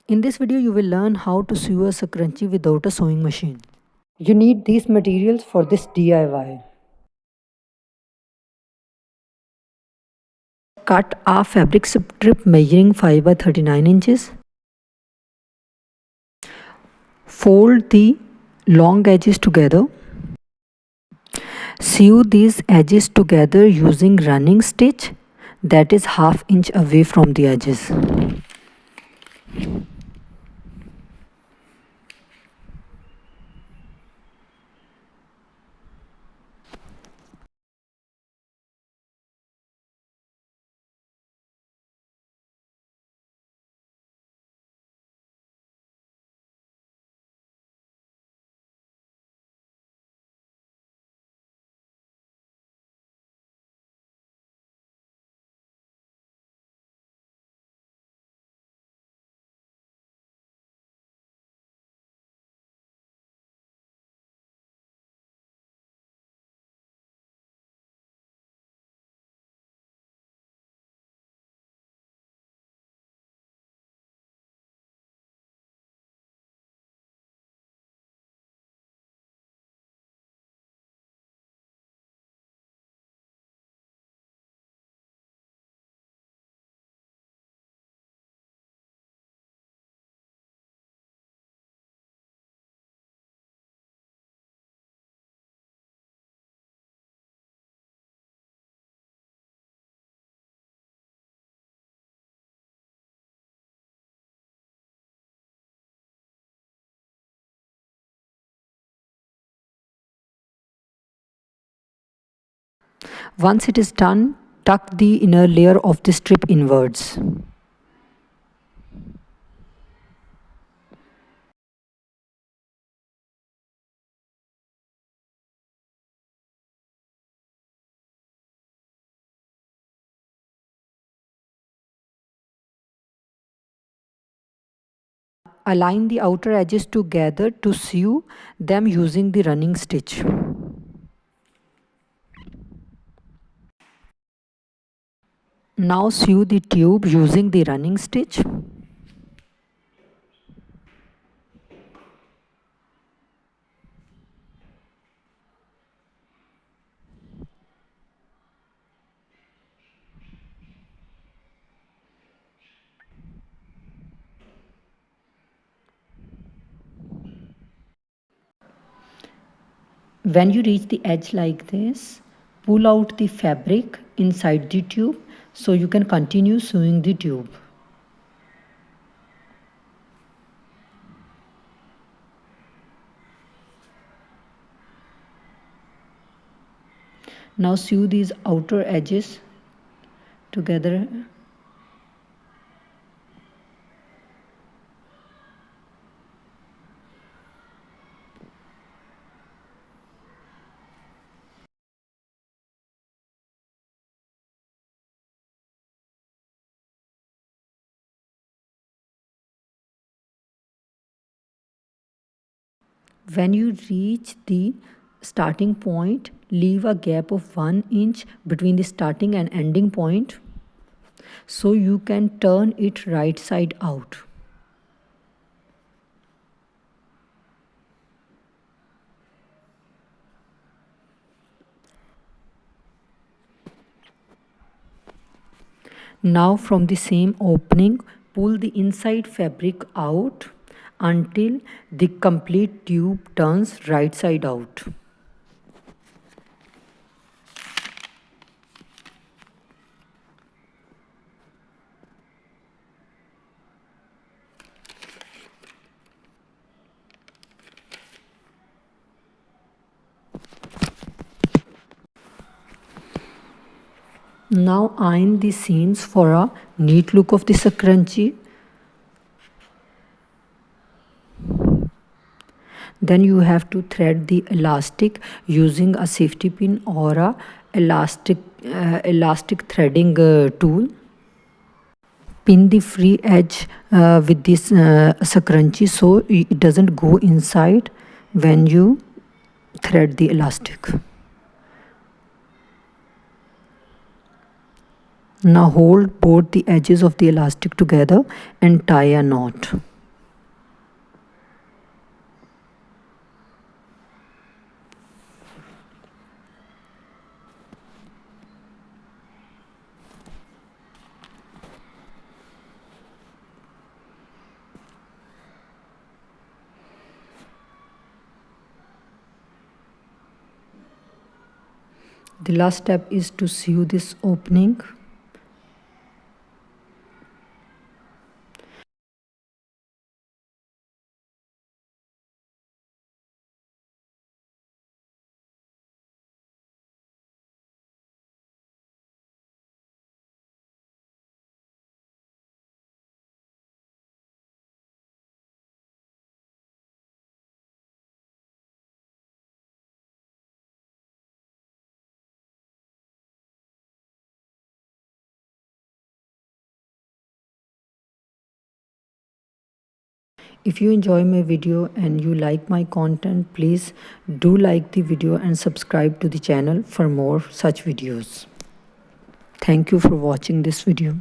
In this video, you will learn how to sew a scrunchie without a sewing machine. You need these materials for this DIY. Cut a fabric strip measuring 5 by 39 inches. Fold the long edges together. Sew these edges together using running stitch that is half inch away from the edges. Once it is done, tuck the inner layer of the strip inwards. Align the outer edges together to sew them using the running stitch. Now sew the tube using the running stitch. When you reach the edge like this, pull out the fabric inside the tube so you can continue sewing the tube. Now sew these outer edges together. When you reach the starting point, leave a gap of 1 inch between the starting and ending point so you can turn it right side out. Now from the same opening, pull the inside fabric out until the complete tube turns right side out. Now iron the seams for a neat look of the scrunchie. Then you have to thread the elastic using a safety pin or a elastic threading tool. Pin the free edge with this scrunchie so it doesn't go inside when you thread the elastic. Now hold both the edges of the elastic together and tie a knot. The last step is to sew this opening. If you enjoy my video and you like my content, please do like the video and subscribe to the channel for more such videos. Thank you for watching this video.